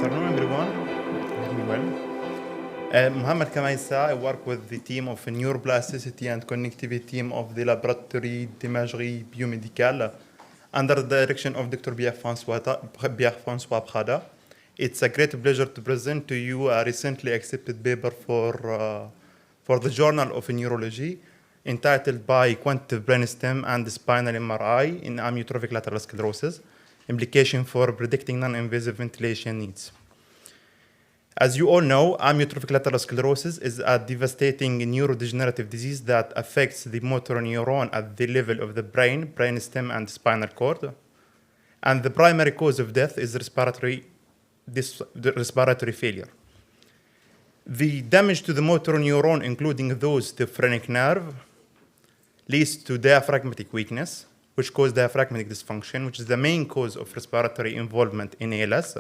afternoon, everyone. Hope you're well. Mohammed KHAMAYSA, I work with the team of neuroplasticity and connectivity team of the Laboratoire d'imagerie Biomédicale under the direction of Dr. Pierre-François Prada. It's a great pleasure to present to you a recently accepted paper for the Journal of Neurology entitled by Quantitative brainstem and spinal MRI in amyotrophic lateral sclerosis, implication for predicting non-invasive ventilation needs. As you all know, amyotrophic lateral sclerosis is a devastating neurodegenerative disease that affects the motor neuron at the level of the brain, brainstem, and spinal cord. And the primary cause of death is respiratory failure. The damage to the motor neuron, including those to phrenic nerve, leads to diaphragmatic weakness, which causes diaphragmatic dysfunction, which is the main cause of respiratory involvement in ALS.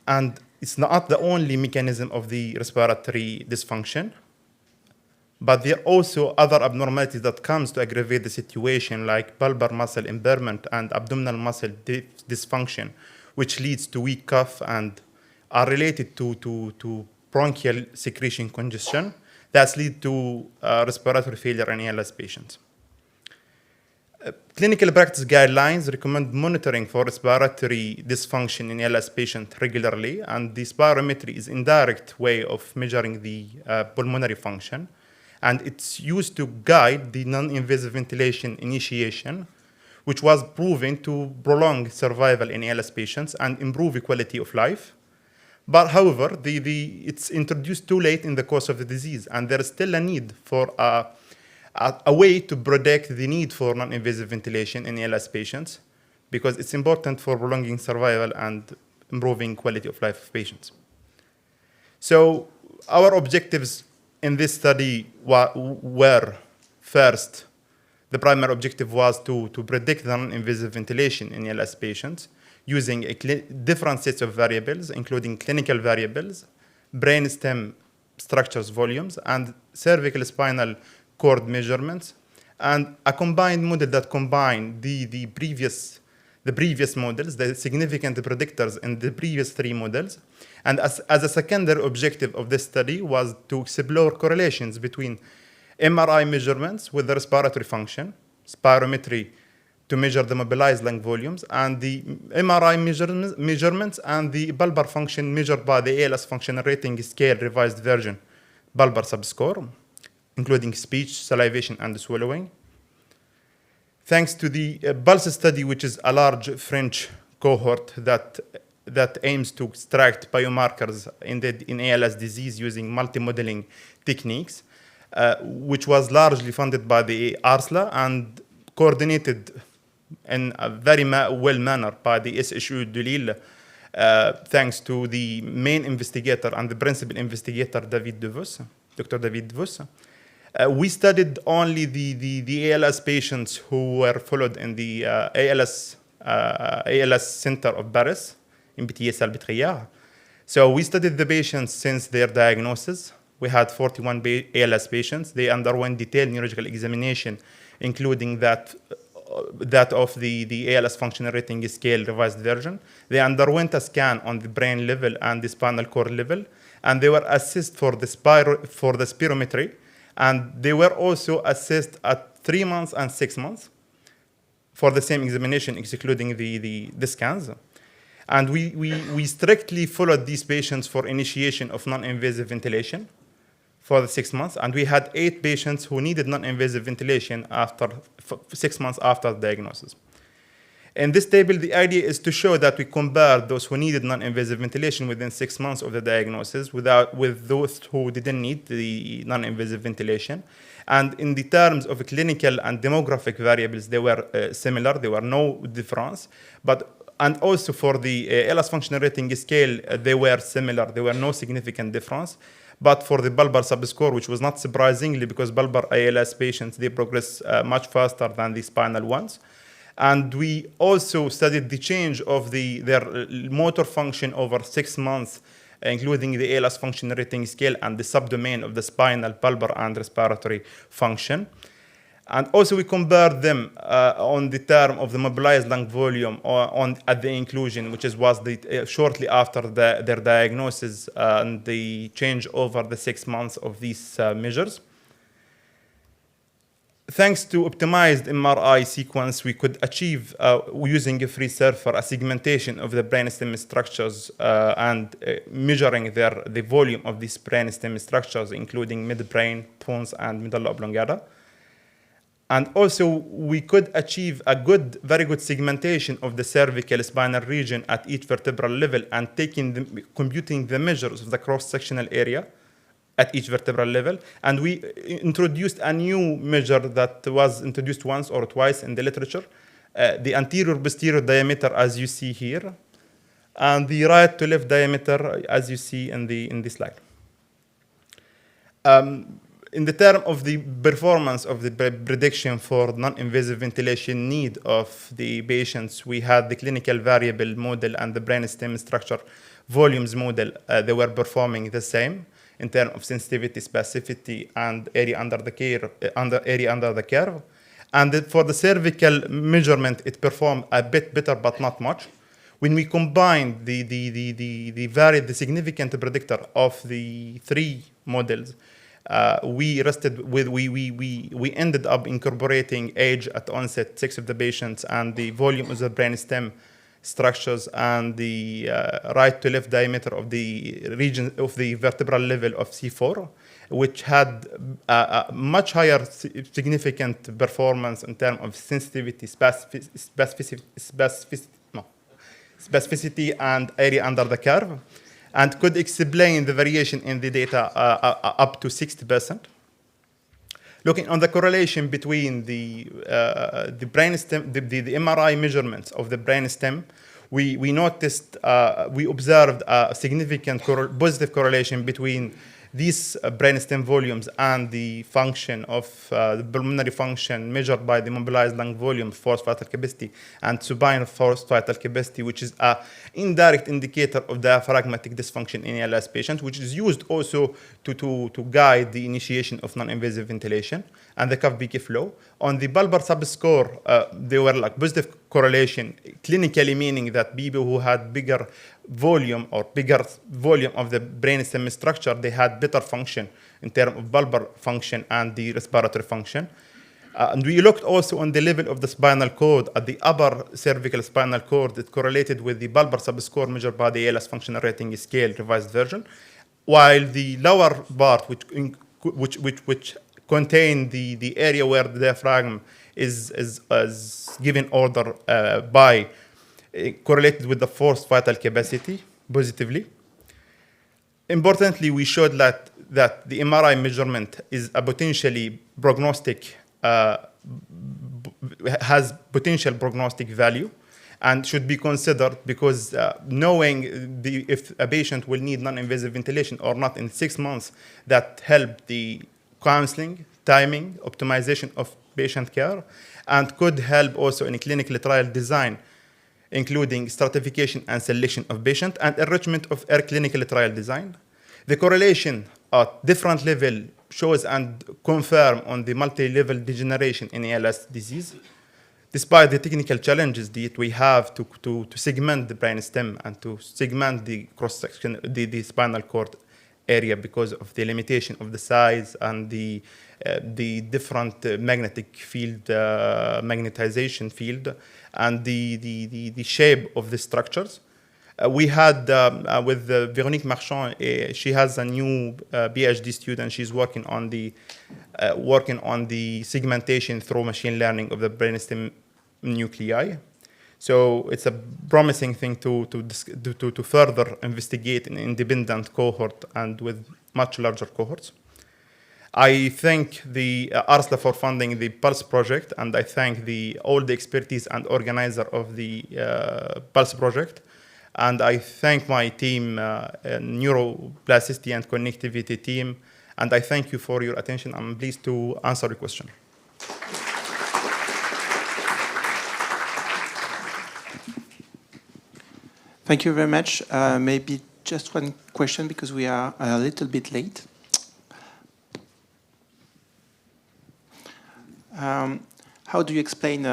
And it's not the only mechanism of the respiratory dysfunction, but there are also other abnormalities that comes to aggravate the situation, like bulbar muscle impairment and abdominal muscle dysfunction, which leads to weak cough and are related to bronchial secretion congestion that lead to respiratory failure in ALS patients. Clinical practice guidelines recommend monitoring for respiratory dysfunction in ALS patients regularly, and this spirometry is an indirect way of measuring the pulmonary function, and it's used to guide the non-invasive ventilation initiation, which was proven to prolong survival in ALS patients and improve the quality of life. But however, it's introduced too late in the course of the disease, and there is still a need for a way to predict the need for non-invasive ventilation in ALS patients, because it's important for prolonging survival and improving quality of life of patients. So our objectives in this study were, first, the primary objective was to predict non-invasive ventilation in ALS patients using different sets of variables, including clinical variables, brainstem structures volumes, and cervical spinal cord measurements, and a combined model that combined the previous models, the significant predictors in the previous three models. And as a secondary objective of this study was to explore correlations between MRI measurements with the respiratory function, spirometry to measure the mobilized lung volumes, and the MRI measurements and the bulbar function measured by the ALS functional rating scale revised version, bulbar subscore, including speech, salivation, and swallowing. Thanks to the PULSE study, which is a large French cohort that aims to extract biomarkers in ALS disease using multi-modeling techniques, which was largely funded by the ARSLA and coordinated in a very well manner by the SHU de Lille, thanks to the main investigator and the principal investigator, Dr. David Devos. We studied only the ALS patients who were followed in the ALS Center of Paris, in BTS-Salpêtrière. So we studied the patients since their diagnosis. We had 41 ALS patients. They underwent detailed neurological examination, including that of the ALS functional rating scale revised version. They underwent a scan on the brain level and the spinal cord level, and they were assessed for the spirometry. And they were also assessed at 3 months and 6 months for the same examination, excluding the scans. And we strictly followed these patients for initiation of non-invasive ventilation for the 6 months. And we had 8 patients who needed non-invasive ventilation after 6 months after diagnosis. In this table, the idea is to show that we compared those who needed non-invasive ventilation within 6 months of the diagnosis with those who didn't need the non-invasive ventilation. And in the terms of clinical and demographic variables, they were similar. There were no difference. And also for the ALS functional rating scale, they were similar. There were no significant difference. But for the bulbar subscore, which was not surprisingly because bulbar ALS patients, they progress much faster than the spinal ones. And we also studied the change of their motor function over 6 months, including the ALS function rating scale and the subdomain of the spinal, bulbar, and respiratory function. And also we compared them on the term of the mobilized lung volume at the inclusion, which was shortly after their diagnosis and the change over the 6 months of these measures. Thanks to optimized MRI sequence, we could achieve, using a free surfer, a segmentation of the brainstem structures and measuring the volume of these brainstem structures, including midbrain, pons, and medulla oblongata. And also, we could achieve a very good segmentation of the cervical spinal region at each vertebral level and computing the measures of the cross-sectional area at each vertebral level. And we introduced a new measure that was introduced once or twice in the literature, the anterior-posterior diameter, as you see here, and the right-to-left diameter, as you see in the slide. In the term of the performance of the prediction for non-invasive ventilation need of the patients, we had the clinical variable model and the brainstem structure volumes model. They were performing the same in terms of sensitivity, specificity, and area under the curve. And for the cervical measurement, it performed a bit better, but not much. When we combined the significant predictor of the 3 models, we ended up incorporating age at onset, sex of the patients, and the volume of the brainstem structures, and the right to left diameter of the region of the vertebral level of C4, which had a much higher significant performance in terms of sensitivity, specificity, and area under the curve, and could explain the variation in the data up to 60%. Looking on the correlation between the brainstem, the MRI measurements of the brainstem, we noticed, we observed a significant positive correlation between these brainstem volumes and the function of the pulmonary function measured by the mobilized lung volume, forced vital capacity, and supine forced vital capacity, which is an indirect indicator of diaphragmatic dysfunction in ALS patients, which is used also to guide the initiation of non-invasive ventilation and the cuff beaky flow. On the bulbar subscore, they were like positive correlation, clinically meaning that people who had bigger volume of the brainstem structure, they had better function in terms of bulbar function and the respiratory function. And we looked also on the level of the spinal cord. At the upper cervical spinal cord, it correlated with the bulbar subscore measured by the ALS functional rating scale revised version, while the lower part, which contain the area where the diaphragm is given order by, correlated with the forced vital capacity positively. Importantly, we showed that the MRI measurement is a potentially prognostic, has potential prognostic value and should be considered, because knowing if a patient will need non-invasive ventilation or not in 6 months, that help the counseling, timing, optimization of patient care, and could help also in a clinical trial design, including stratification and selection of patient and enrichment of our clinical trial design. The correlation at different level shows and confirm on the multi-level degeneration in ALS disease, despite the technical challenges that we have to segment the brainstem and to segment the cross-section, the spinal cord area, because of the limitation of the size and the different magnetic field, magnetization field, and the shape of the structures. We had with Véronique Marchand, she has a new PhD student. She's working on the segmentation through machine learning of the brainstem nuclei. So it's a promising thing to further investigate in independent cohort and with much larger cohorts. I thank the ARSLA for funding the PULSE project, and I thank all the expertise and organizer of the PULSE project. And I thank my team, neuroplasticity and connectivity team, and I thank you for your attention. I'm pleased to answer your question. Thank you very much. Maybe just one question, because we are a little bit late. how do you explain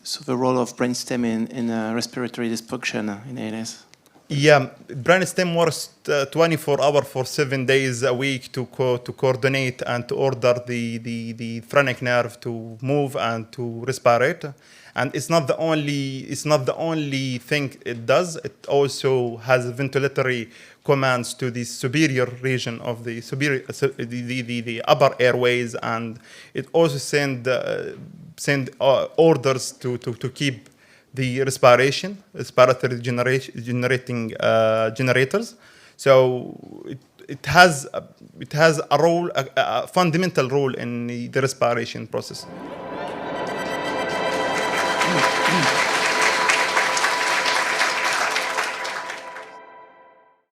so the role of brainstem in respiratory dysfunction in ALS? Yeah, brainstem works 24 hours for 7 days a week to coordinate and to order the phrenic nerve to move and to respirate. And it's not the only thing it does. It also has ventilatory commands to the superior region of the the upper airways, and it also send orders to keep the respiratory generating generators. So it has a role, a fundamental role in the respiration process.